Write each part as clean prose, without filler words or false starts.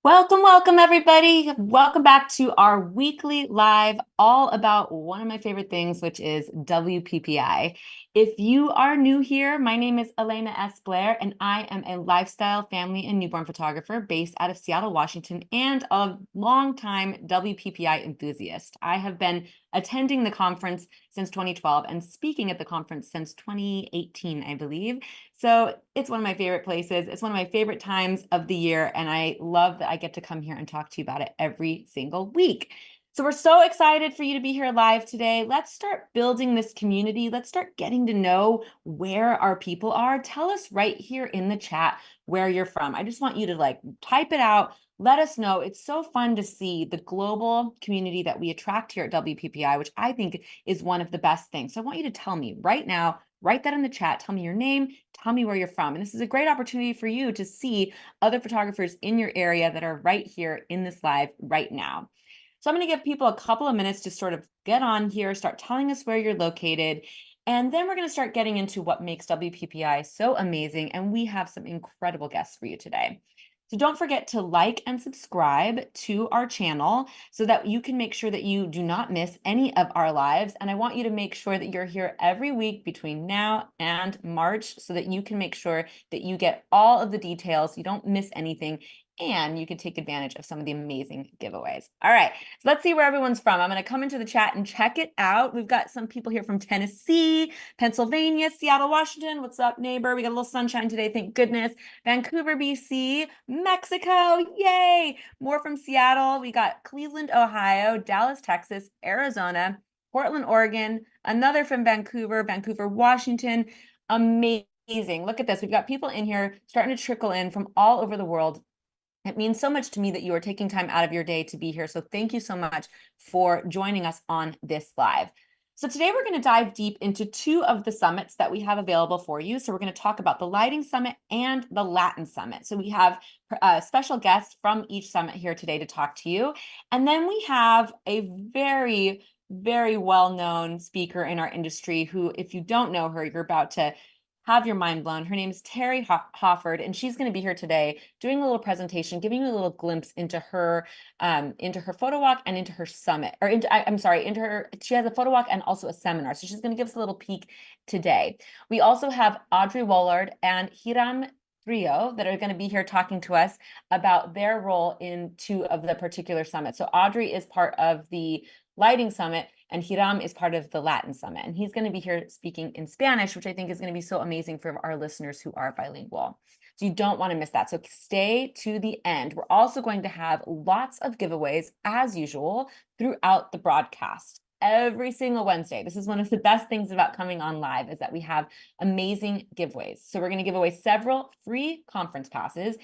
Welcome, welcome, everybody. Welcome back to our weekly live, all about one of my favorite things, which is WPPI. If you are new here, my name is Elena S. Blair, and I am a lifestyle, family, and newborn photographer based out of Seattle, Washington, and a longtime WPPI enthusiast. I have been attending the conference since 2012 and speaking at the conference since 2018, I believe. So it's one of my favorite places. It's one of my favorite times of the year, and I love that I get to come here and talk to you about it every single week. So we're so excited for you to be here live today. Let's start building this community. Let's start getting to know where our people are. Tell us right here in the chat where you're from. I just want you to type it out. Let us know. It's so fun to see the global community that we attract here at WPPI, which I think is one of the best things. So I want you to tell me right now, write that in the chat. Tell me your name. Tell me where you're from. And this is a great opportunity for you to see other photographers in your area that are right here in this live right now. So I'm going to give people a couple of minutes to sort of get on here, start telling us where you're located. And then we're going to start getting into what makes WPPI so amazing. And we have some incredible guests for you today. So don't forget to like and subscribe to our channel so that you can make sure that you do not miss any of our lives. And I want you to make sure that you're here every week between now and March so that you can make sure that you get all of the details, you don't miss anything, and you can take advantage of some of the amazing giveaways. All right, so let's see where everyone's from. I'm going to come into the chat and check it out. We've got some people here from Tennessee, Pennsylvania, Seattle, Washington. What's up, neighbor? We got a little sunshine today, thank goodness. Vancouver, BC, Mexico, yay! More from Seattle. We got Cleveland, Ohio, Dallas, Texas, Arizona, Portland, Oregon, another from Vancouver, Vancouver, Washington. Amazing. Look at this. We've got people in here starting to trickle in from all over the world. It means so much to me that you are taking time out of your day to be here. So thank you so much for joining us on this live. So today we're going to dive deep into two of the summits that we have available for you. So we're going to talk about the Lighting Summit and the Latin Summit. So we have special guests from each summit here today to talk to you. And then we have a very, very well-known speaker in our industry who, if you don't know her, you're about to have your mind blown. Her name is Teri Hofford, and she's going to be here today doing a little presentation, giving you a little glimpse into her photo walk and into her summit, or she has a photo walk and also a seminar. So she's going to give us a little peek today. We also have Audrey Woulard and Hiram Trillo that are going to be here talking to us about their role in two of the particular summits. So Audrey is part of the Lighting Summit, and Hiram is part of the Latin Summit. And he's going to be here speaking in Spanish, which I think is going to be so amazing for our listeners who are bilingual. So you don't want to miss that. So stay to the end. We're also going to have lots of giveaways, as usual, throughout the broadcast. Every single Wednesday. This is one of the best things about coming on live is that we have amazing giveaways. So we're going to give away several free conference passes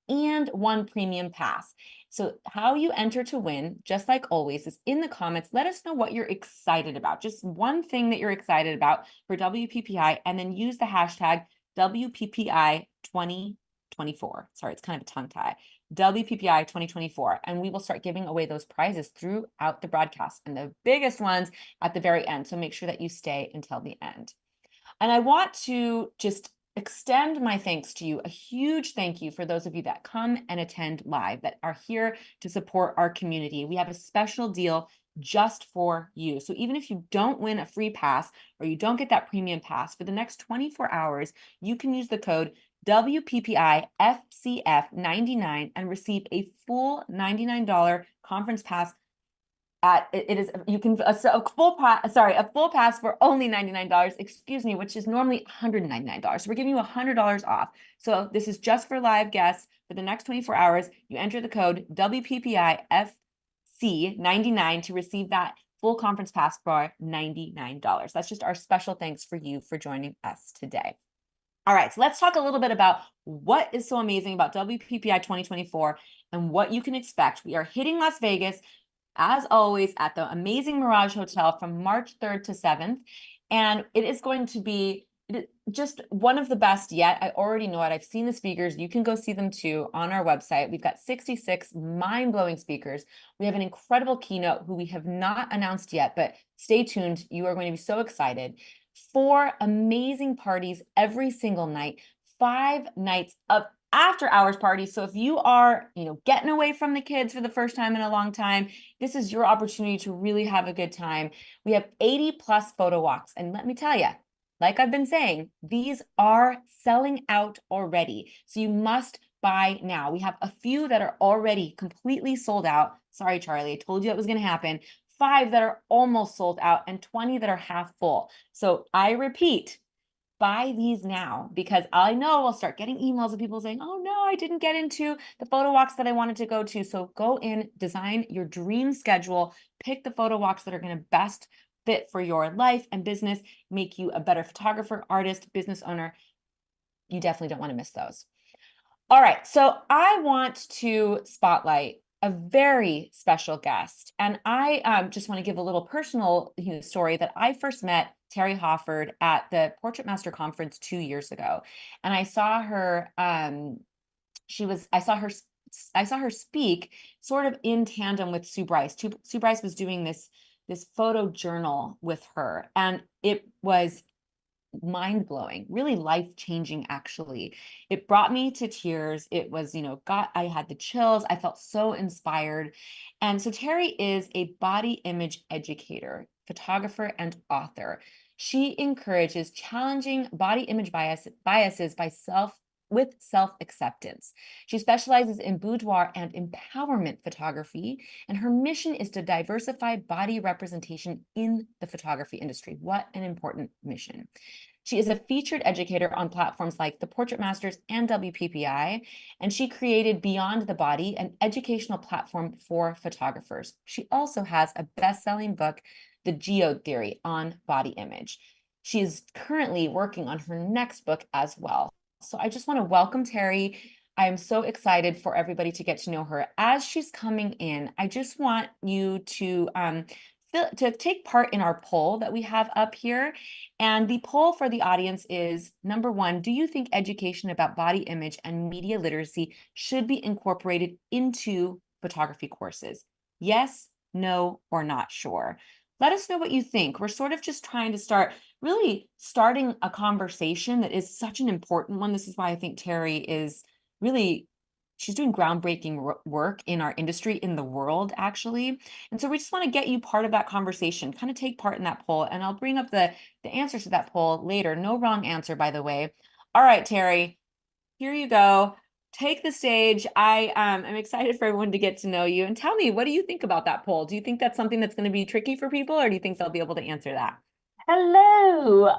and one premium pass. So how you enter to win, just like always, is in the comments. Let us know what you're excited about. Just one thing that you're excited about for WPPI, and then use the hashtag WPPI 2024. Sorry, it's kind of a tongue tie. WPPI 2024. And we will start giving away those prizes throughout the broadcast, and the biggest ones at the very end. So make sure that you stay until the end. And I want to just extend my thanks to you. A huge thank you for those of you that come and attend live, that are here to support our community. We have a special deal just for you. So even if you don't win a free pass or you don't get that premium pass, for the next 24 hours, you can use the code WPPIFCF99 and receive a full $99 conference pass. You can a full pass for only $99, excuse me, which is normally $199. So we're giving you $100 off. So this is just for live guests for the next 24 hours. You enter the code WPPIFC99 to receive that full conference pass for $99. That's just our special thanks for you for joining us today. All right, so let's talk a little bit about what is so amazing about WPPI 2024 and what you can expect. We are hitting Las Vegas, as always, at the amazing Mirage Hotel from March 3rd to 7th. And it is going to be just one of the best yet. I already know it. I've seen the speakers. You can go see them too on our website. We've got 66 mind-blowing speakers. We have an incredible keynote who we have not announced yet, but stay tuned. You are going to be so excited. 4 amazing parties every single night. 5 nights of after hours parties. So if you are, getting away from the kids for the first time in a long time, this is your opportunity to really have a good time. We have 80 plus photo walks. And let me tell you, like I've been saying, these are selling out already. So you must buy now. We have a few that are already completely sold out. Sorry, Charlie, I told you that was going to happen. 5 that are almost sold out and 20 that are half full. So I repeat, buy these now, because I know I'll start getting emails of people saying, oh no, I didn't get into the photo walks that I wanted to go to. So go in, design your dream schedule, pick the photo walks that are going to best fit for your life and business, make you a better photographer, artist, business owner. You definitely don't want to miss those. All right, so I want to spotlight a very special guest. And I just want to give a little personal story that I first met Teri Hofford at the Portrait Master Conference 2 years ago. And I saw her, I saw her speak sort of in tandem with Sue Bryce. Sue Bryce was doing this photo journal with her, and it was mind-blowing, really life-changing, actually. It brought me to tears. It was, I had the chills. I felt so inspired. And so Teri is a body image educator, photographer, and author. She encourages challenging body image biases by self-acceptance. She specializes in boudoir and empowerment photography, and her mission is to diversify body representation in the photography industry. What an important mission. She is a featured educator on platforms like the Portrait Masters and WPPI, and she created Beyond the Body, an educational platform for photographers. She also has a best-selling book, The Geode Theory, on body image. She is currently working on her next book as well. So I just want to welcome Teri. I am so excited for everybody to get to know her. As she's coming in, I just want you to take part in our poll that we have up here. And the poll for the audience is, number 1, do you think education about body image and media literacy should be incorporated into photography courses? Yes, no, or not sure. Let us know what you think. We're sort of just trying to starting a conversation that is such an important one. This is why I think Teri is really, she's doing groundbreaking work in our industry, in the world, actually. And so we just want to get you part of that conversation, kind of take part in that poll. And I'll bring up the answers to that poll later. No wrong answer, by the way. All right, Teri, here you go. Take the stage. I'm excited for everyone to get to know you. And tell me, what do you think about that poll? Do you think that's something that's going to be tricky for people, or do you think they'll be able to answer that? Hello.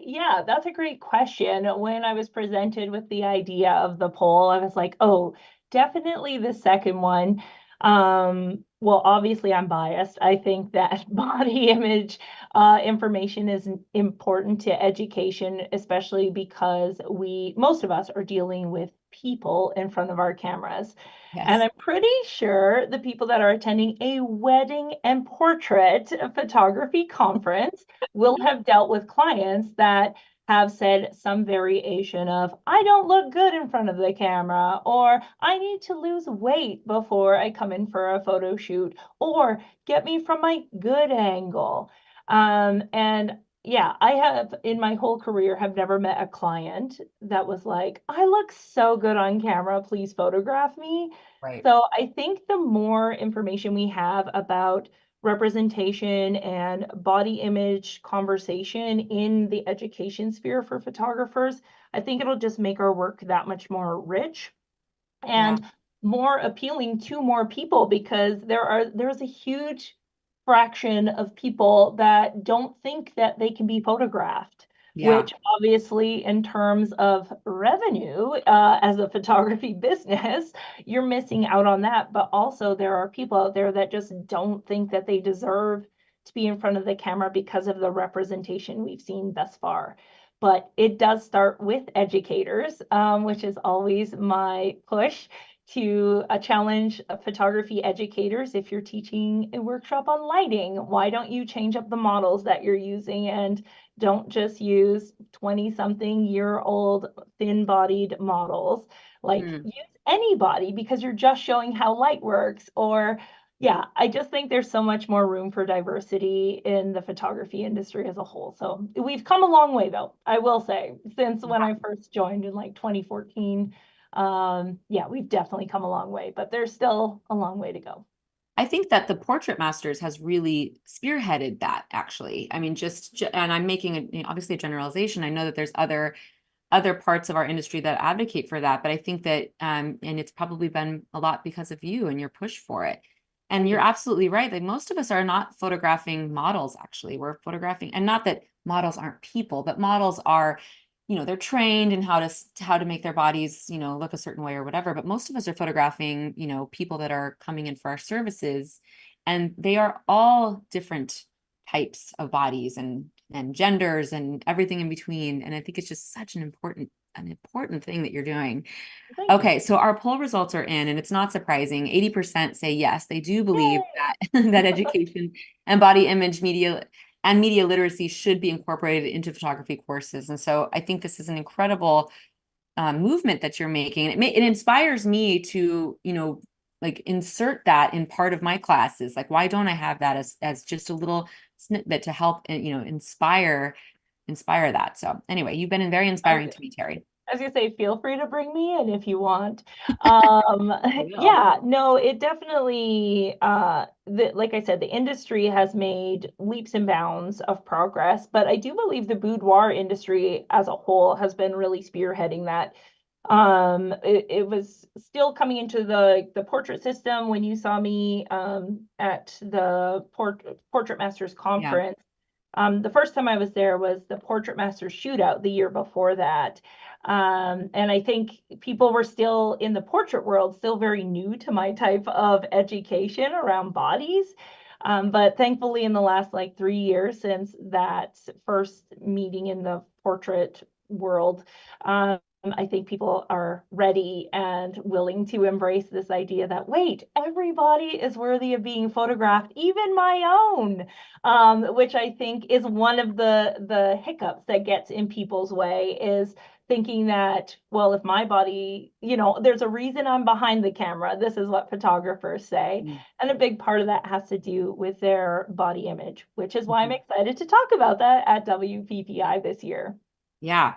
Yeah, that's a great question. When I was presented with the idea of the poll, I was like, oh, definitely the second one. Well, obviously I'm biased. I think that body image information is important to education, especially because most of us are dealing with people in front of our cameras. And Yes. I'm pretty sure the people that are attending a wedding and portrait photography conference will have dealt with clients that have said some variation of, I don't look good in front of the camera, or I need to lose weight before I come in for a photo shoot, or get me from my good angle. And yeah, I have in my whole career have never met a client that was like, I look so good on camera, please photograph me. Right. So I think the more information we have about representation and body image conversation in the education sphere for photographers, I think it'll just make our work that much more rich Yeah. and more appealing to more people, because there's a huge fraction of people that don't think that they can be photographed, Yeah. which obviously in terms of revenue as a photography business, you're missing out on that. But also there are people out there that just don't think that they deserve to be in front of the camera because of the representation we've seen thus far. But it does start with educators, which is always my push to challenge photography educators. If you're teaching a workshop on lighting, why don't you change up the models that you're using and don't just use 20-something-year-old thin-bodied models? Like, Hmm. use any body, because you're just showing how light works. Or Yeah, I just think there's so much more room for diversity in the photography industry as a whole. So we've come a long way, though, I will say, since when I first joined in like 2014. Yeah, we've definitely come a long way, but there's still a long way to go. I think that the Portrait Masters has really spearheaded that, actually. I mean, and I'm making obviously a generalization. I know that there's other parts of our industry that advocate for that, but I think that and it's probably been a lot because of you and your push for it. And Thank you're you. absolutely right. Like most of us are not photographing models, actually. We're photographing, and not that models aren't people, but models are, they're trained in how to make their bodies, look a certain way or whatever. But most of us are photographing, people that are coming in for our services, and they are all different types of bodies and genders and everything in between. And I think it's just such an important thing that you're doing. Thank you. Okay, so our poll results are in, and it's not surprising. 80% say yes, they do believe Yay! that that education and body image media literacy should be incorporated into photography courses. And so I think this is an incredible movement that you're making. It inspires me to, like insert that in part of my classes. Like, why don't I have that as just a little snippet to help, inspire that. So anyway, you've been very I was, inspiring to me, Teri. I was gonna say, feel free to bring me in if you want. I will. Yeah, no, it definitely, like I said, the industry has made leaps and bounds of progress, but I do believe the boudoir industry as a whole has been really spearheading that. It was still coming into the portrait system when you saw me at the Portrait Masters Yeah. conference. The first time I was there was the Portrait Masters shootout the year before that. And I think people were still in the portrait world, still very new to my type of education around bodies. But thankfully, in the last like 3 years since that first meeting in the portrait world, I think people are ready and willing to embrace this idea that, wait, everybody is worthy of being photographed, even my own, which I think is one of the hiccups that gets in people's way is thinking that, well, if my body, there's a reason I'm behind the camera. This is what photographers say. And a big part of that has to do with their body image, which is why I'm Mhm. excited to talk about that at WPPI this year. Yeah.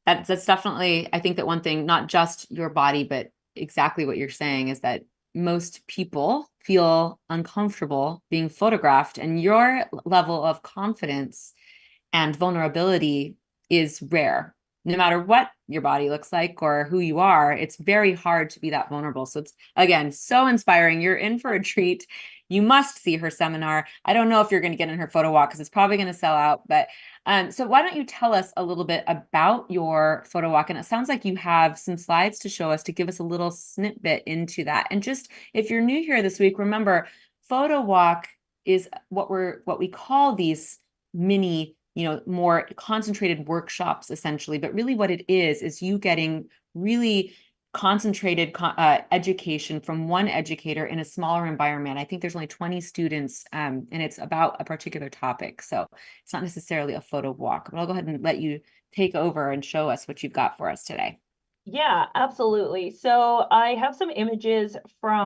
That's definitely, I think that one thing, not just your body, but exactly what you're saying is that most people feel uncomfortable being photographed, and your level of confidence and vulnerability is rare. No matter what your body looks like or who you are, it's very hard to be that vulnerable. So it's, again, so inspiring. You're in for a treat. You must see her seminar. I don't know if you're going to get in her photo walk because it's probably going to sell out. But so why don't you tell us a little bit about your photo walk? And it sounds like you have some slides to show us to give us a little snippet into that. And just if you're new here this week, remember, photo walk is what we call these mini, more concentrated workshops essentially. But really what it is you getting really concentrated education from one educator in a smaller environment. I think there's only 20 students, and it's about a particular topic. So it's not necessarily a photo walk, but I'll go ahead and let you take over and show us what you've got for us today. Yeah, absolutely. So I have some images from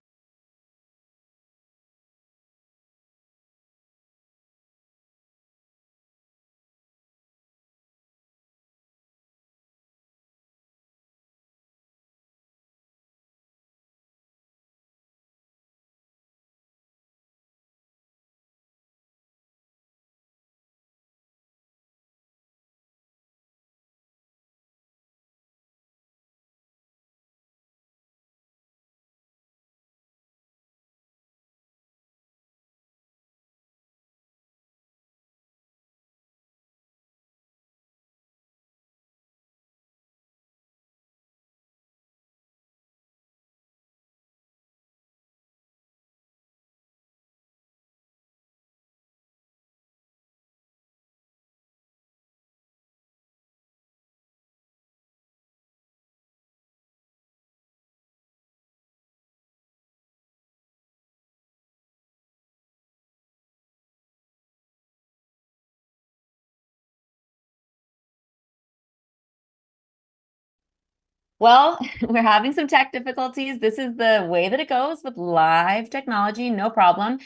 Well, we're having some tech difficulties. This is the way that it goes with live technology, no problem.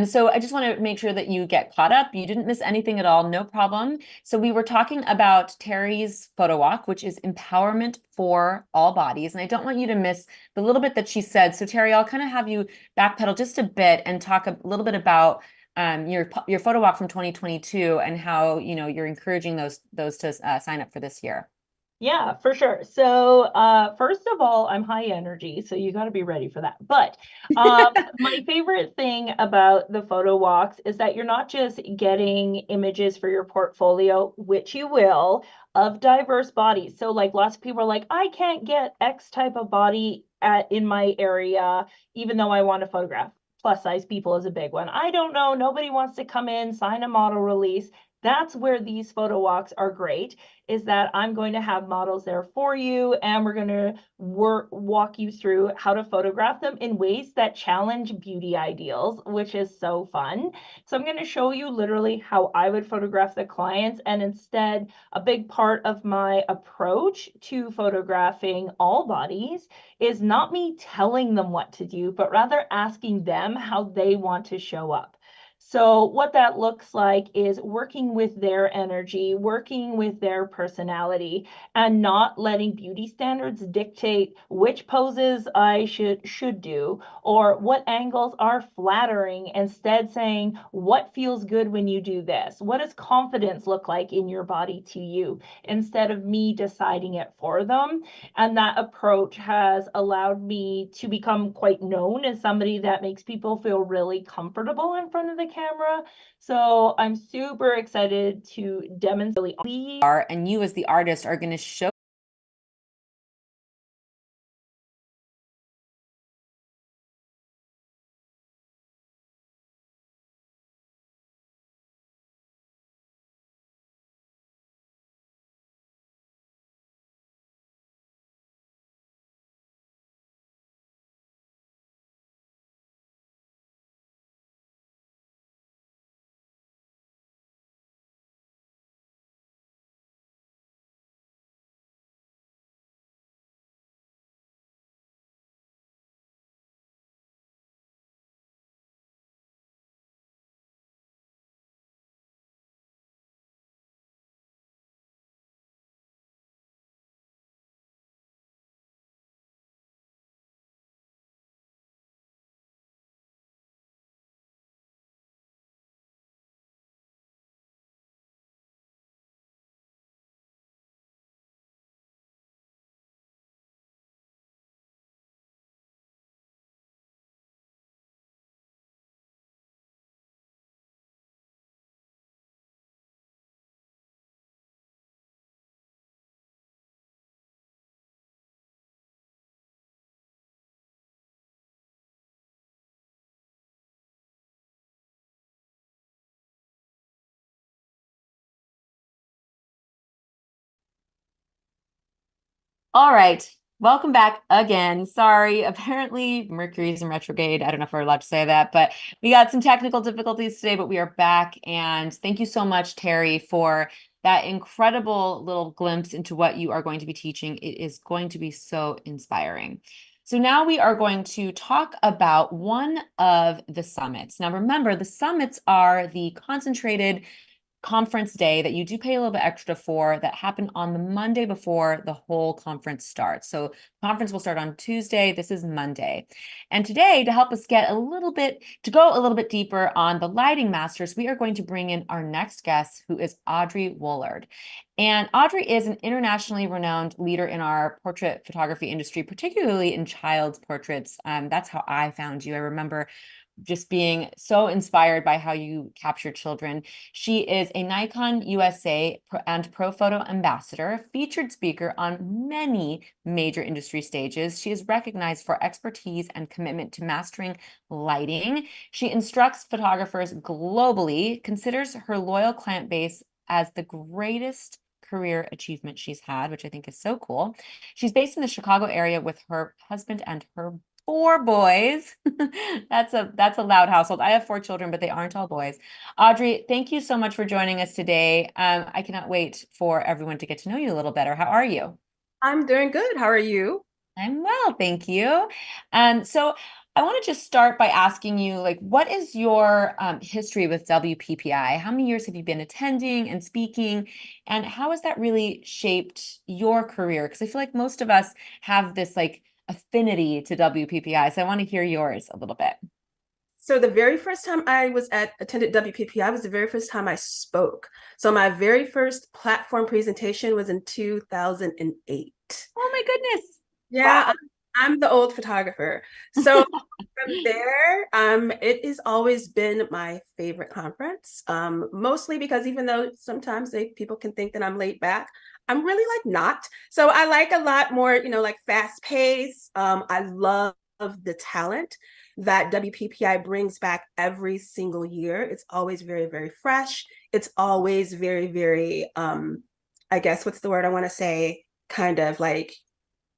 So I just want to make sure that you get caught up. You didn't miss anything at all, no problem. So we were talking about Teri's photo walk, which is empowerment for all bodies. And I don't want you to miss the little bit that she said. So Teri, I'll kind of have you backpedal just a bit and talk a little bit about your photo walk from 2022 and how, you're encouraging those to sign up for this year. Yeah, for sure. So, first of all, I'm high energy, so you got to be ready for that. But my favorite thing about the photo walks is that you're not just getting images for your portfolio, which you will, of diverse bodies. So, like lots of people are like, I can't get X type of body in my area, even though I want to photograph. Plus size people is a big one. I don't know. Nobody wants to come in, sign a model release. That's where these photo walks are great, is that I'm going to have models there for you, and we're going to walk you through how to photograph them in ways that challenge beauty ideals, which is so fun. So I'm going to show you literally how I would photograph the clients, and instead, a big part of my approach to photographing all bodies is not me telling them what to do, but rather asking them how they want to show up. So what that looks like is working with their energy, working with their personality, and not letting beauty standards dictate which poses I should do or what angles are flattering. Instead, saying what feels good when you do this. What does confidence look like in your body to you? Instead of me deciding it for them. And that approach has allowed me to become quite known as somebody that makes people feel really comfortable in front of the camera. So I'm super excited to demonstrate. And you as the artist are going to show. All right. Welcome back again. Sorry, apparently Mercury's in retrograde. I don't know if we're allowed to say that, but we got some technical difficulties today, but we are back. And thank you so much, Teri, for that incredible little glimpse into what you are going to be teaching. It is going to be so inspiring. So now we are going to talk about one of the summits. Now, remember, the summits are the concentrated conference day that you do pay a little bit extra for that happen on the Monday before the whole conference starts. So conference will start on Tuesday. This is Monday. And today, to help us get a little bit, to go a little bit deeper on the lighting masters, we are going to bring in our next guest, who is Audrey Woulard. And Audrey is an internationally renowned leader in our portrait photography industry, particularly in child's portraits. That's how I found you. I remember just being so inspired by how you capture children. She is a Nikon USA and Pro Photo ambassador, featured speaker on many major industry stages. She is recognized for expertise and commitment to mastering lighting. She instructs photographers globally, considers her loyal client base as the greatest career achievement she's had, which I think is so cool. She's based in the Chicago area with her husband and her 4 boys. That's a loud household. I have 4 children, but they aren't all boys. Audrey, thank you so much for joining us today. I cannot wait for everyone to get to know you a little better. How are you? I'm doing good. How are you? I'm well, thank you. So I want to just start by asking you, like, what is your history with WPPI? How many years have you been attending and speaking, and how has that really shaped your career? Because I feel like most of us have this like affinity to WPPI, so I want to hear yours a little bit. So the very first time I was at attended WPPI was the very first time I spoke. So my very first platform presentation was in 2008. Oh my goodness. Yeah, Wow. I'm the old photographer. So from there, it has always been my favorite conference. Mostly because even though sometimes people can think that I'm laid back, I'm really like not. So I like a lot more, like fast pace. I love the talent that WPPI brings back every single year. It's always very, very fresh. It's always very, very, I guess what's the word I want to say? Kind of like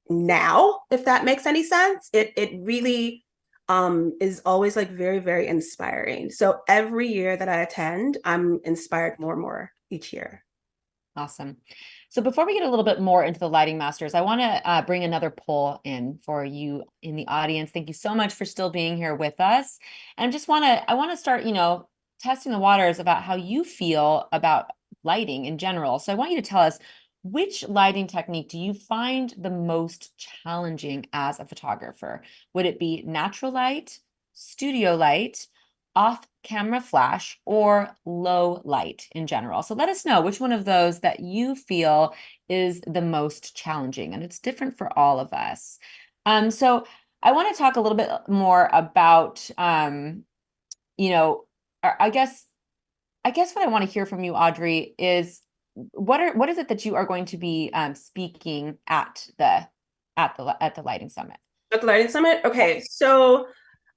now, if that makes any sense. It really is always like very, very inspiring. So every year that I attend, I'm inspired more and more each year. Awesome. So before we get a little bit more into the lighting masters, I want to bring another poll in for you in the audience. Thank you so much for still being here with us. And I want to start, testing the waters about how you feel about lighting in general. So I want you to tell us, which lighting technique do you find the most challenging as a photographer? Would it be natural light, studio light, off-camera flash, or low light in general? So let us know which one of those that you feel is the most challenging, and it's different for all of us. So I want to talk a little bit more about, you know, I guess what I want to hear from you, Audrey, is what is it that you are going to be speaking at the lighting summit? At the Lighting Summit? Okay, so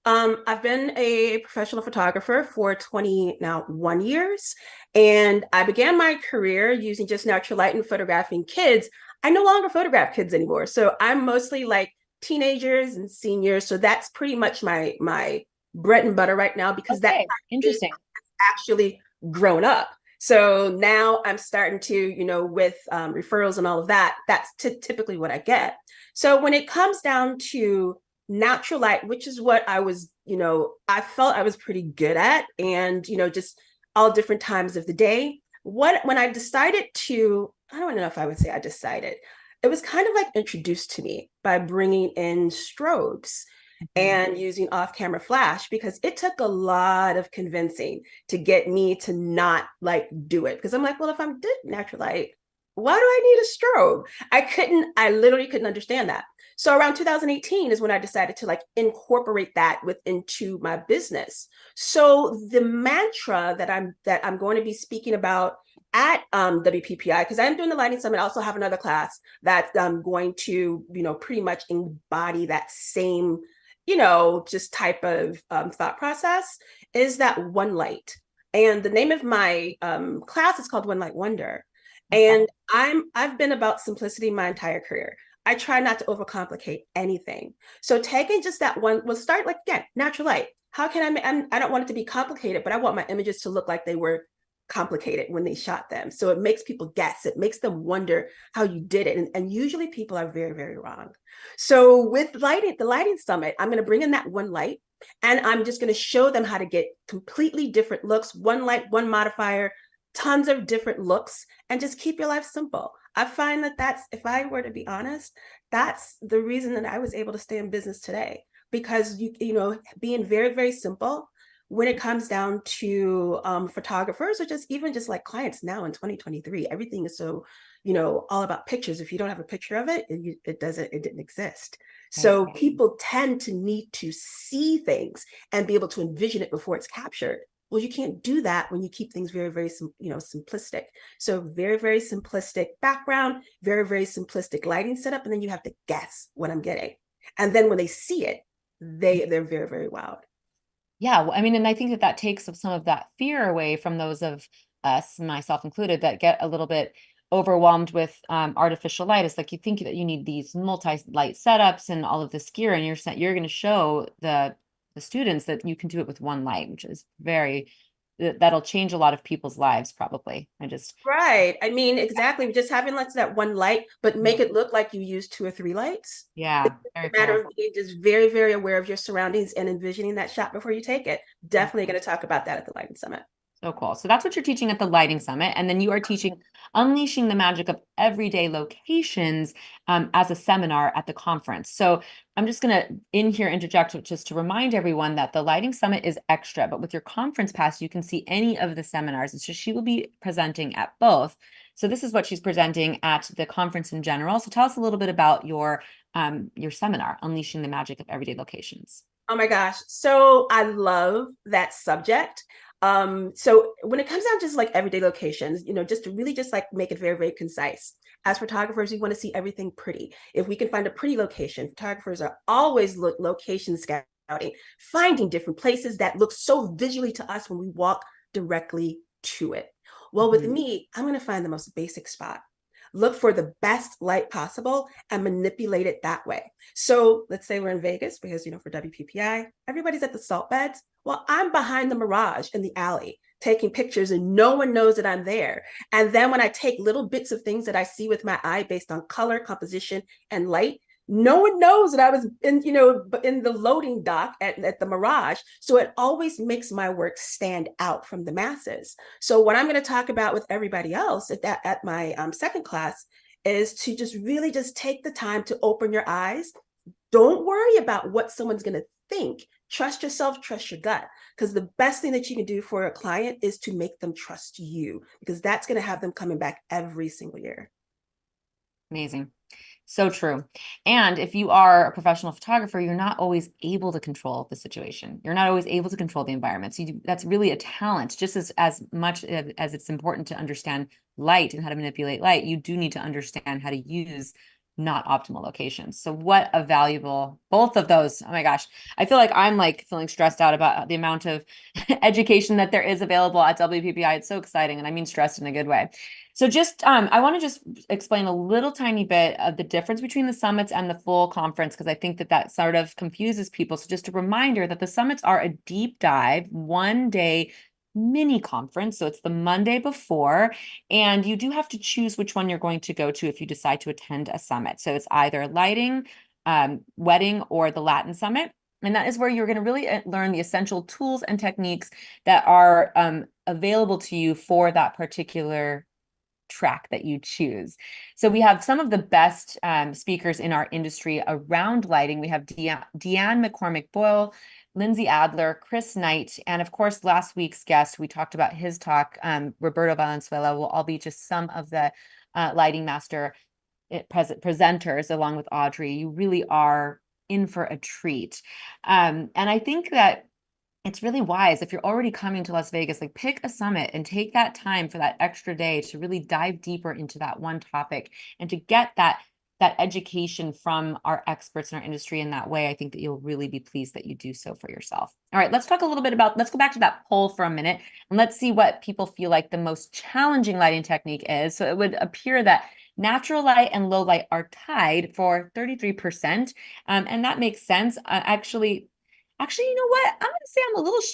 I've been a professional photographer for 20 now 1 years, and I began my career using just natural light and photographing kids. I no longer photograph kids anymore, so I'm mostly like teenagers and seniors. So that's pretty much my bread and butter right now because that Okay, is interesting. actually grown up. So now I'm starting to, with referrals and all of that, that's typically what I get. So when it comes down to natural light, which is what I was, I felt I was pretty good at, and, just all different times of the day. When I decided to, I don't know if I would say I decided, it was kind of like introduced to me by bringing in strobes Mhm. and using off-camera flash, because it took a lot of convincing to get me to not like do it, because I'm like, well, if I'm did natural light, why do I need a strobe? I literally couldn't understand that. So around 2018 is when I decided to like incorporate that into my business. So the mantra that I'm going to be speaking about at WPPI, because I'm doing the lighting summit, I also have another class that I'm going to, pretty much embody that same, just type of thought process, is that one light. And the name of my class is called One Light Wonder. Okay. And I've been about simplicity my entire career. I try not to overcomplicate anything. So taking just that one, we'll start like again, natural light. How can I don't want it to be complicated, but I want my images to look like they were complicated when they shot them. So it makes people guess, it makes them wonder how you did it. And usually people are very, very wrong. So with lighting, the lighting summit, I'm going to bring in that one light, and I'm just going to show them how to get completely different looks, one light, one modifier, tons of different looks, and just keep your life simple. I find that that's, if I were to be honest, that's the reason that I was able to stay in business today, because being very, very simple when it comes down to photographers, or just even just like clients now in 2023. Everything is so, all about pictures. If you don't have a picture of it, it didn't exist. Right. So people tend to need to see things and be able to envision it before it's captured. Well, you can't do that when you keep things very, very, simplistic. So very, very simplistic background, very, very simplistic lighting setup, and then you have to guess what I'm getting. And then when they see it, they're very, very wowed. Yeah, well, I mean, and I think that that takes some of that fear away from those of us, myself included, that get a little bit overwhelmed with artificial light. It's like you think that you need these multi-light setups and all of this gear, and you're going to show the students that you can do it with one light, which is very, that'll change a lot of people's lives, probably. Right. I mean, exactly. Just having like that one light, but make it look like you use 2 or 3 lights. Yeah, It's very a matter cool. of being just very, very aware of your surroundings and envisioning that shot before you take it. Definitely going to talk about that at the Lighting Summit. So cool. So that's what you're teaching at the Lighting Summit. And then you are teaching Unleashing the Magic of Everyday Locations as a seminar at the conference. So I'm just going to in here interject just to remind everyone that the Lighting Summit is extra, but with your conference pass, you can see any of the seminars. It's just she will be presenting at both. So this is what she's presenting at the conference in general. So tell us a little bit about your seminar, Unleashing the Magic of Everyday Locations. Oh my gosh. So I love that subject. So when it comes down to just like everyday locations, just to really just like make it very, very concise. As photographers, we want to see everything pretty. If we can find a pretty location, photographers are always location scouting, finding different places that look so visually to us when we walk directly to it. Well, with me, I'm going to find the most basic spot, look for the best light possible, and manipulate it that way. So let's say we're in Vegas because, for WPPI, everybody's at the salt beds. Well, I'm behind the Mirage in the alley taking pictures and no one knows that I'm there. And then when I take little bits of things that I see with my eye based on color, composition, and light, no one knows that I was in the loading dock at the Mirage. So it always makes my work stand out from the masses. So what I'm going to talk about with everybody else at my second class is to just really just take the time to open your eyes. Don't worry about what someone's going to think. Trust yourself, trust your gut, because the best thing that you can do for a client is to make them trust you, because that's going to have them coming back every single year. Amazing. So true. And if you are a professional photographer, you're not always able to control the situation. You're not always able to control the environment. So that's really a talent. Just as much as it's important to understand light and how to manipulate light, you do need to understand how to use not optimal locations. So what a valuable, both of those. Oh my gosh. I feel like I'm like feeling stressed out about the amount of education that there is available at WPPI. It's so exciting. And I mean stressed in a good way. So just, I want to just explain a little tiny bit of the difference between the summits and the full conference, because I think that sort of confuses people. So just a reminder that the summits are a deep dive, 1-day mini conference. So it's the Monday before, and you do have to choose which one you're going to go to if you decide to attend a summit. So it's either lighting, wedding, or the Latin Summit. And that is where you're going to really learn the essential tools and techniques that are available to you for that particular track that you choose. So we have some of the best speakers in our industry around lighting. We have Deanne McCormick Boyle, Lindsay Adler, Chris Knight, and of course, last week's guest, we talked about his talk, Roberto Valenzuela, will all be just some of the lighting master presenters along with Audrey. You really are in for a treat. And I think that it's really wise if you're already coming to Las Vegas, like pick a summit and take that time for that extra day to really dive deeper into that one topic and to get that education from our experts in our industry in that way. I think that you'll really be pleased that you do so for yourself. All right, let's talk a little bit about, let's go back to that poll for a minute and let's see what people feel like the most challenging lighting technique is. So it would appear that natural light and low light are tied for 33%. And that makes sense. Actually, you know what? I'm going to say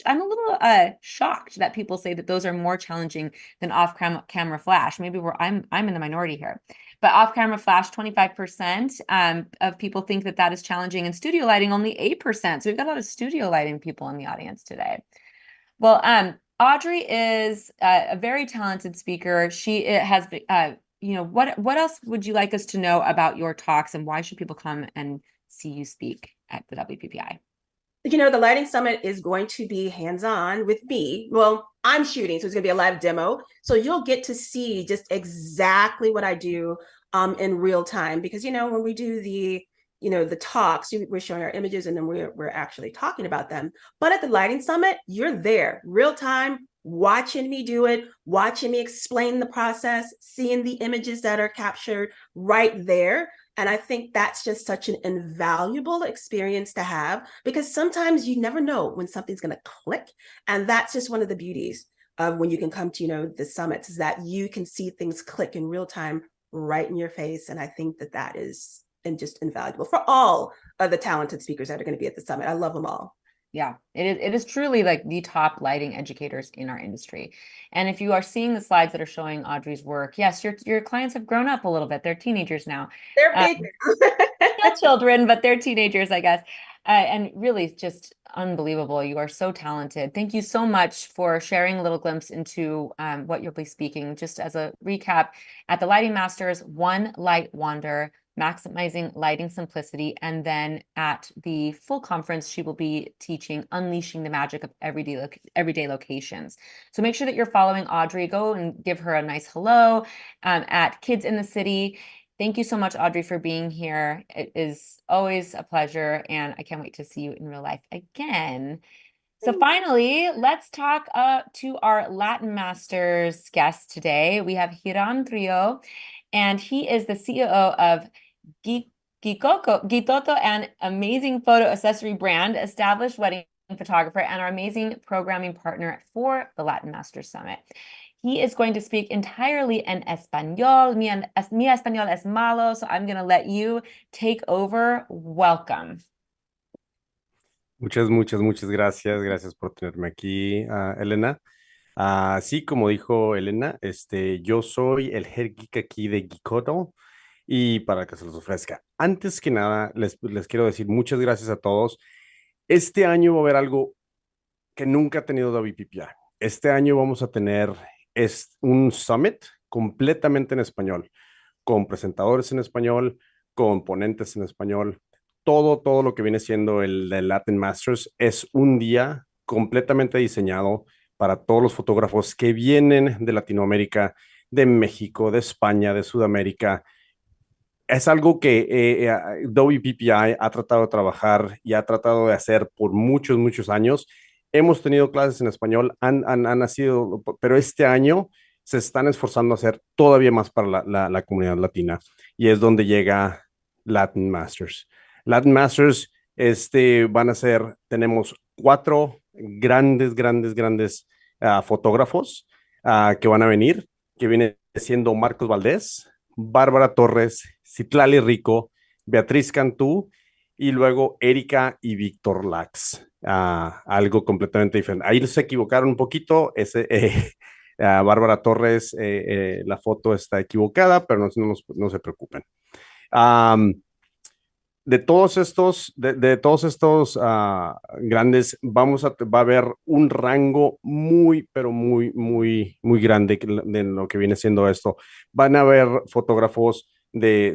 I'm a little shocked that people say that those are more challenging than off-camera flash. Maybe I'm in the minority here. But off-camera flash, 25% of people think that is challenging, and studio lighting only 8%. So we've got a lot of studio lighting people in the audience today. Well, Audrey is a very talented speaker. She has, what else would you like us to know about your talks, and why should people come and see you speak at the WPPI? The Lighting Summit is going to be hands-on with me. Well, I'm shooting, so it's going to be a live demo. So you'll get to see just exactly what I do in real time. Because, when we do the talks, we're showing our images and then we're actually talking about them. But at the Lighting Summit, you're there, real time, watching me do it, watching me explain the process, seeing the images that are captured right there. And I think that's just such an invaluable experience to have, because sometimes you never know when something's going to click. And that's just one of the beauties of when you can come to, the summits, is that you can see things click in real time right in your face. And I think that is just invaluable for all of the talented speakers that are going to be at the summit. I love them all. Yeah, it is truly like the top lighting educators in our industry. And if you are seeing the slides that are showing Audrey's work, yes, your clients have grown up a little bit. They're teenagers now. They're Uh, big. Still children, but they're teenagers, I guess. And really just unbelievable. You are so talented. Thank you so much for sharing a little glimpse into what you'll be speaking. Just as a recap, at the Lighting Masters, One Light Wander, maximizing lighting simplicity. And then at the full conference, she will be teaching Unleashing the Magic of Everyday Locations. So make sure that you're following Audrey. Go and give her a nice hello at Kids in the City. Thank you so much, Audrey, for being here. It is always a pleasure, and I can't wait to see you in real life again. So finally, let's talk to our Latin Masters guest today. We have Hiram Trillo, and he is the CEO of Gitoto, an amazing photo accessory brand, established wedding photographer, and our amazing programming partner for the Latin Masters Summit. He is going to speak entirely in Espanol. Mi español es malo, so I'm going to let you take over. Welcome. Muchas gracias. Gracias por tenerme aquí, Elena. Sí, como dijo Elena, yo soy el head geek aquí de Geekoto y para que se los ofrezca. Antes que nada, les quiero decir muchas gracias a todos. Este año va a haber algo que nunca ha tenido WPPI. Este año vamos a tener un summit completamente en español, con presentadores en español, con ponentes en español. Todo lo que viene siendo el Latin Masters es un día completamente diseñado para todos los fotógrafos que vienen de Latinoamérica, de México, de España, de Sudamérica. Es algo que WPPI ha tratado de trabajar y ha tratado de hacer por muchos años. Hemos tenido clases en español, han nacido, pero este año se están esforzando a hacer todavía más para la comunidad latina y es donde llega Latin Masters. Latin Masters van a ser, tenemos 4 grandes fotógrafos que van a venir, que viene siendo Marcos Valdés, Bárbara Torres, Citlali Rico, Beatriz Cantú y luego Erika y Víctor Lax. Algo completamente diferente. Ahí se equivocaron un poquito. Bárbara Torres, la foto está equivocada, pero no se preocupen. De todos estos grandes, va a haber un rango pero muy grande de lo que viene siendo esto. Van a haber fotógrafos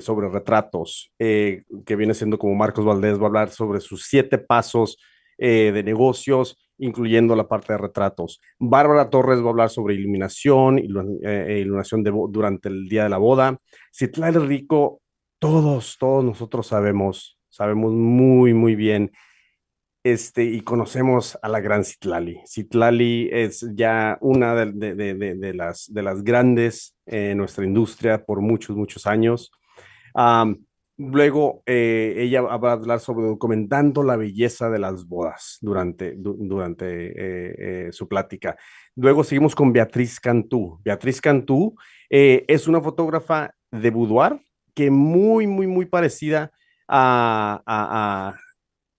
sobre retratos, que viene siendo como Marcos Valdés, va a hablar sobre sus 7 pasos de negocios, incluyendo la parte de retratos. Bárbara Torres va a hablar sobre iluminación, iluminación durante el día de la boda. Citlali Rico, todos nosotros sabemos muy bien y conocemos a la gran Citlali. Citlali es ya una de las grandes en nuestra industria por muchos años. Luego ella va a hablar sobre documentando la belleza de las bodas durante su plática. Luego seguimos con Beatriz Cantú. Beatriz Cantú es una fotógrafa de boudoir que muy parecida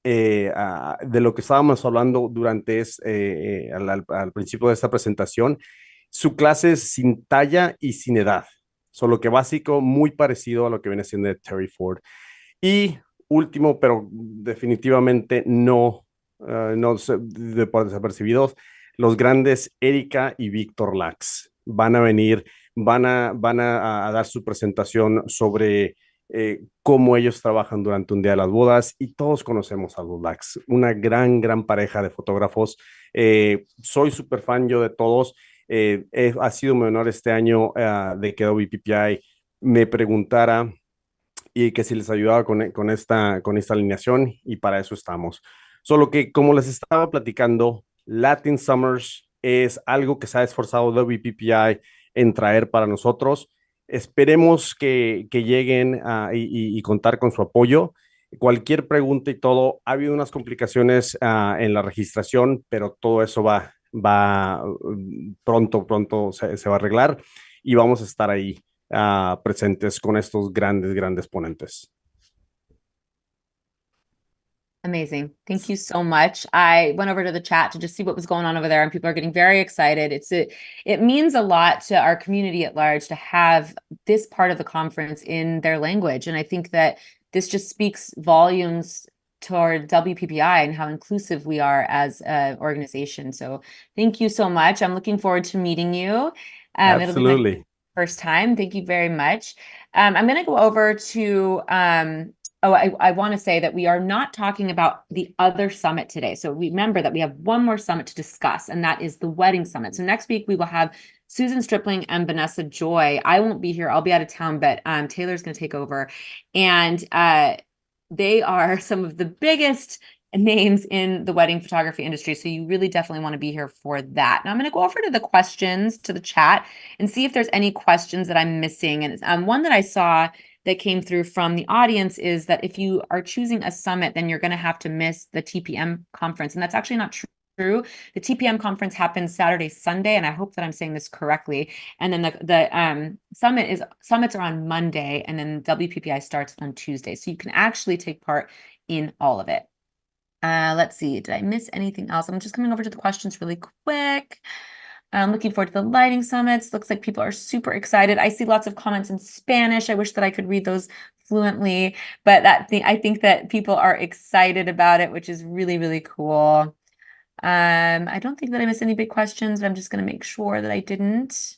de lo que estábamos hablando durante al principio de esta presentación. Su clase es sin talla y sin edad, solo que básico, muy parecido a lo que viene siendo de Teri Ford. Y último, pero definitivamente no por desapercibidos, los grandes Erika y Víctor Lax van a venir, van a dar su presentación sobre cómo ellos trabajan durante un día de las bodas y todos conocemos a los Lax, una gran pareja de fotógrafos. Soy súper fan yo de todos. Ha sido mi honor este año de que WPPI me preguntara y que si les ayudaba con esta alineación y para eso estamos. Solo que como les estaba platicando, Latin Summers es algo que se ha esforzado WPPI en traer para nosotros. Esperemos que lleguen y contar con su apoyo. Cualquier pregunta y todo, ha habido unas complicaciones en la registración, pero todo eso va pronto se va a arreglar y vamos a estar ahí presentes con estos grandes ponentes. Amazing. Thank you so much. I went over to the chat to just see what was going on over there, and people are getting very excited. It means a lot to our community at large to have this part of the conference in their language. And I think that this just speaks volumes toward WPPI and how inclusive we are as an organization. So thank you so much. I'm looking forward to meeting you. It'll be my Absolutely. first time. Thank you very much. I'm going to go over to oh, I want to say that we are not talking about the other summit today. So remember that we have one more summit to discuss, and that is the wedding summit. So next week we will have Susan Stripling and Vanessa Joy. I won't be here. I'll be out of town, but Taylor's going to take over. And they are some of the biggest names in the wedding photography industry. So you really definitely want to be here for that. Now I'm going to go over to the questions to the chat and see if there's any questions that I'm missing. And one that I saw that came through from the audience is that if you are choosing a summit, then you're going to have to miss the TPM conference. And that's actually not true. The TPM conference happens Saturday, Sunday, and I hope that I'm saying this correctly. And then the summits are on Monday, and then WPPI starts on Tuesday. So you can actually take part in all of it. Let's see. Did I miss anything else? I'm just coming over to the questions really quick. I'm looking forward to the lighting summits. Looks like people are super excited. I see lots of comments in Spanish. I wish that I could read those fluently, but I think that people are excited about it, which is really, really cool. I don't think that I missed any big questions, but I'm just going to make sure that I didn't.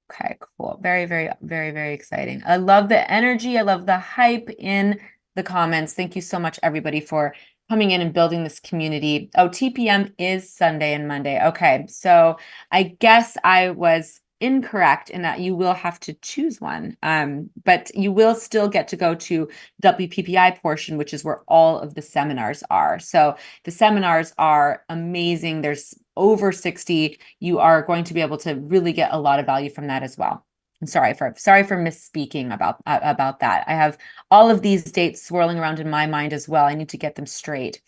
Okay, cool. Very, very, very, very exciting. I love the energy. I love the hype in the comments. Thank you so much, everybody, for coming in and building this community. Oh, TPM is Sunday and Monday. Okay, so I guess I was incorrect in that you will have to choose one, but you will still get to go to WPPI portion, which is where all of the seminars are. So the seminars are amazing. There's over 60. You are going to be able to really get a lot of value from that as well. I'm sorry for misspeaking about that. I have all of these dates swirling around in my mind as well. I need to get them straight.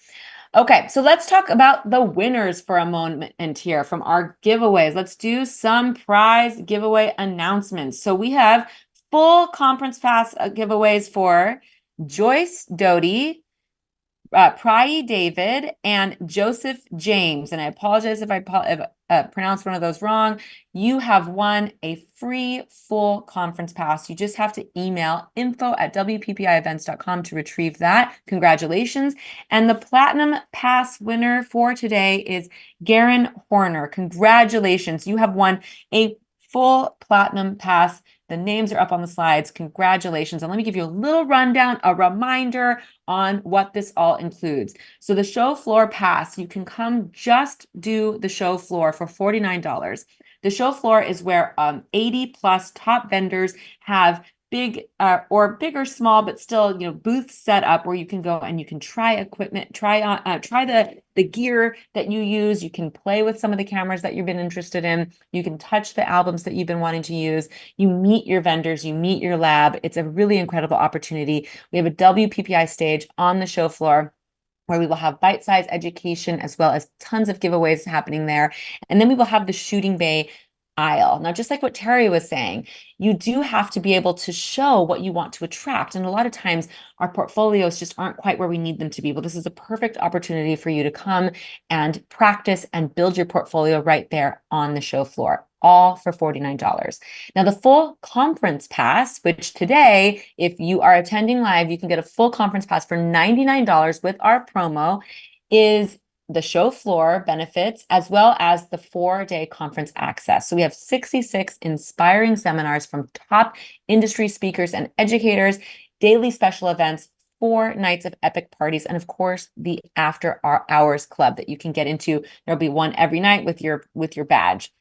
Okay, so let's talk about the winners for a moment here from our giveaways. Let's do some prize giveaway announcements. So we have full conference pass giveaways for Joyce Doty, Prai David, and Joseph James. And I apologize if I pronounced one of those wrong. You have won a free full conference pass. You just have to email info@wppievents.com to retrieve that. Congratulations. And the platinum pass winner for today is Garen Horner. Congratulations. You have won a full platinum pass. The names are up on the slides. Congratulations. And let me give you a little rundown, a reminder on what this all includes. So the show floor pass, you can come just do the show floor for $49. The show floor is where 80 plus top vendors have big or big or small, but still, booths set up where you can go and you can try equipment, try the gear that you use. You can play with some of the cameras that you've been interested in. You can touch the albums that you've been wanting to use. You meet your vendors, you meet your lab. It's a really incredible opportunity. We have a WPPI stage on the show floor where we will have bite-sized education as well as tons of giveaways happening there. And then we will have the shooting bay aisle. Now, just like what Teri was saying, you do have to be able to show what you want to attract. And a lot of times our portfolios just aren't quite where we need them to be. Well, this is a perfect opportunity for you to come and practice and build your portfolio right there on the show floor, all for $49. Now, the full conference pass, which today, if you are attending live, you can get a full conference pass for $99 with our promo, is the show floor benefits, as well as the 4-day conference access. So we have 66 inspiring seminars from top industry speakers and educators, daily special events, 4 nights of epic parties, and of course, the after hours club that you can get into. There'll be one every night with your badge.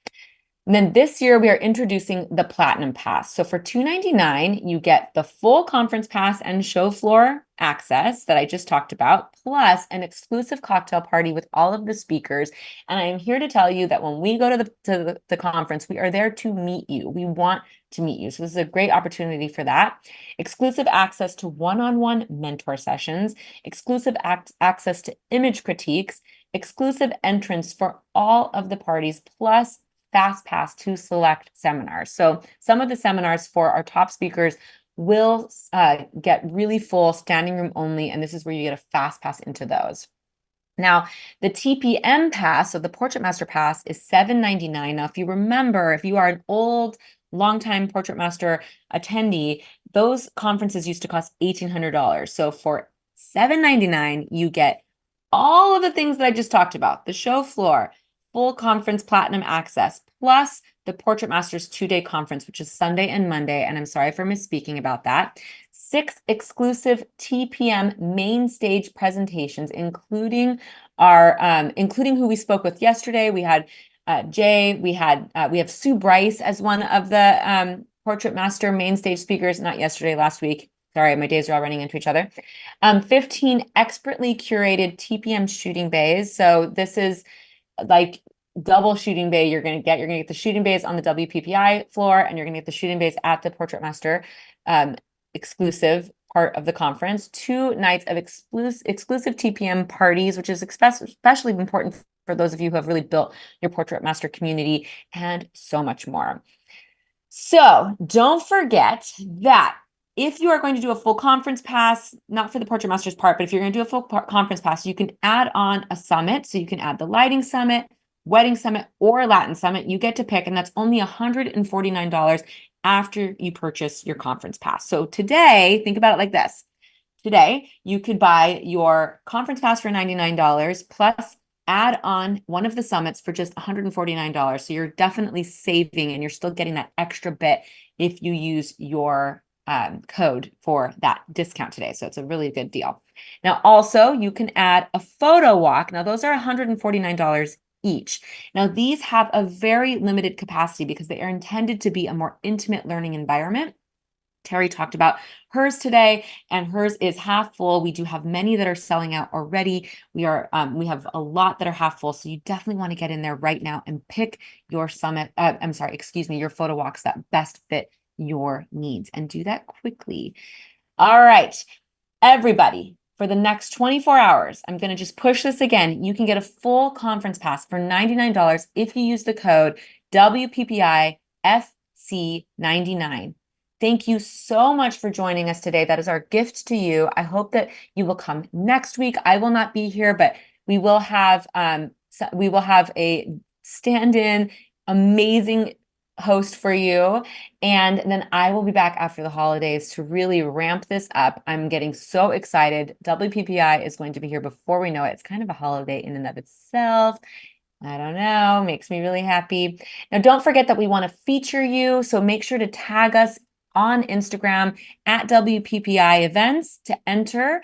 And then this year, we are introducing the Platinum Pass. So for $299, you get the full conference pass and show floor access that I just talked about, plus an exclusive cocktail party with all of the speakers. And I am here to tell you that when we go to the conference, we are there to meet you. We want to meet you. So this is a great opportunity for that. Exclusive access to one-on-one mentor sessions, exclusive access to image critiques, exclusive entrance for all of the parties, plus fast pass to select seminars. So some of the seminars for our top speakers will get really full, standing room only, and this is where you get a fast pass into those. Now, the TPM pass, so the Portrait Master Pass, is $7.99. Now, if you remember, if you are an old, longtime Portrait Master attendee, those conferences used to cost $1,800. So for $7.99, you get all of the things that I just talked about, the show floor, full conference platinum access, plus the Portrait Masters 2-day conference, which is Sunday and Monday. And I'm sorry for misspeaking about that. 6 exclusive TPM main stage presentations, including who we spoke with yesterday. We had Jay. We have Sue Bryce as one of the Portrait Master main stage speakers. Not yesterday, last week. Sorry, my days are all running into each other. 15 expertly curated TPM shooting bays. So this is like double shooting bay you're going to get the shooting bays on the WPPI floor, and you're going to get the shooting bays at the Portrait Master exclusive part of the conference. 2 nights of exclusive TPM parties, which is especially important for those of you who have really built your Portrait Master community, and so much more. So don't forget that if you are going to do a full conference pass, not for the Portrait Masters part, but if you're going to do a full conference pass, you can add on a summit. So you can add the Lighting Summit, Wedding Summit, or Latin Summit. You get to pick, and that's only $149 after you purchase your conference pass. So today, think about it like this. Today, you could buy your conference pass for $99 plus add on one of the summits for just $149. So you're definitely saving, and you're still getting that extra bit if you use your code for that discount today. So it's a really good deal. Now, also, you can add a photo walk. Now, those are $149 each. Now, these have a very limited capacity because they are intended to be a more intimate learning environment. Teri talked about hers today, and hers is half full. We do have many that are selling out already. We have a lot that are half full. So you definitely want to get in there right now and pick your your photo walks that best fit your needs, and do that quickly. All right, everybody, for the next 24 hours, I'm going to just push this again. You can get a full conference pass for $99 if you use the code WPPIFC99. Thank you so much for joining us today. That is our gift to you. I hope that you will come next week. I will not be here, but we will have a stand-in, amazing host for you, and then I will be back after the holidays to really ramp this up. I'm getting so excited. WPPI is going to be here before we know it. It's kind of a holiday in and of itself. I don't know, makes me really happy. Now, don't forget that we want to feature you, so make sure to tag us on Instagram at WPPI events to enter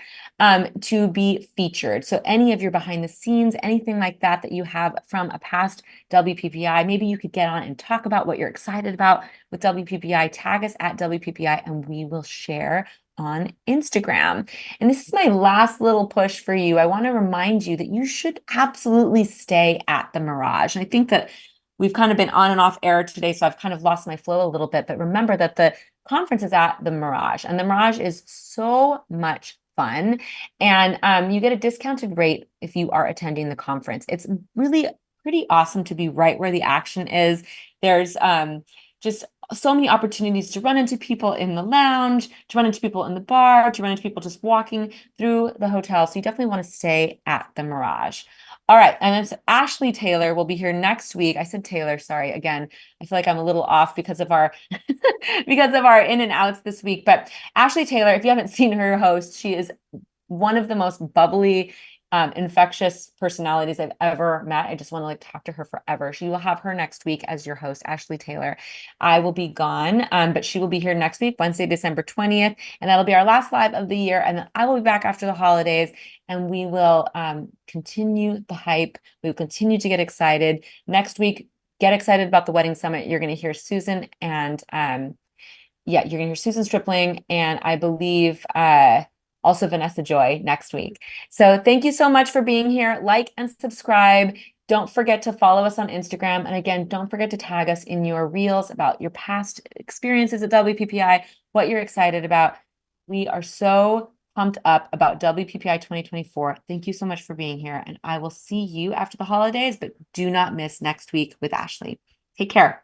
to be featured. So any of your behind the scenes, anything like that you have from a past WPPI, maybe you could get on and talk about what you're excited about with WPPI. Tag us at WPPI and we will share on Instagram. And this is my last little push for you. I want to remind you that you should absolutely stay at the Mirage. And I think that we've kind of been on and off air today, so I've kind of lost my flow a little bit. But remember that the conference is at the Mirage, and the Mirage is so much fun. And you get a discounted rate if you are attending the conference. It's really pretty awesome to be right where the action is. There's just so many opportunities to run into people in the lounge, to run into people in the bar, to run into people just walking through the hotel. So you definitely want to stay at the Mirage. All right, and it's Ashley Taylor will be here next week. I said Taylor, sorry. Again, I feel like I'm a little off because of our because of our in and outs this week. But Ashley Taylor, if you haven't seen her host, she is one of the most bubbly, infectious personalities I've ever met. I just want to talk to her forever. She will have her next week as your host, Ashley Taylor. I will be gone, but she will be here next week, Wednesday, December 20th, and that'll be our last live of the year. And then I will be back after the holidays, and we will continue the hype. We will continue to get excited. Next week, get excited about the Wedding Summit. You're going to hear Susan and you're going to hear Susan Stripling, and I believe also Vanessa Joy next week. So thank you so much for being here. Like and subscribe. Don't forget to follow us on Instagram. And again, don't forget to tag us in your reels about your past experiences at WPPI, what you're excited about. We are so pumped up about WPPI 2024. Thank you so much for being here. And I will see you after the holidays, but do not miss next week with Ashley. Take care.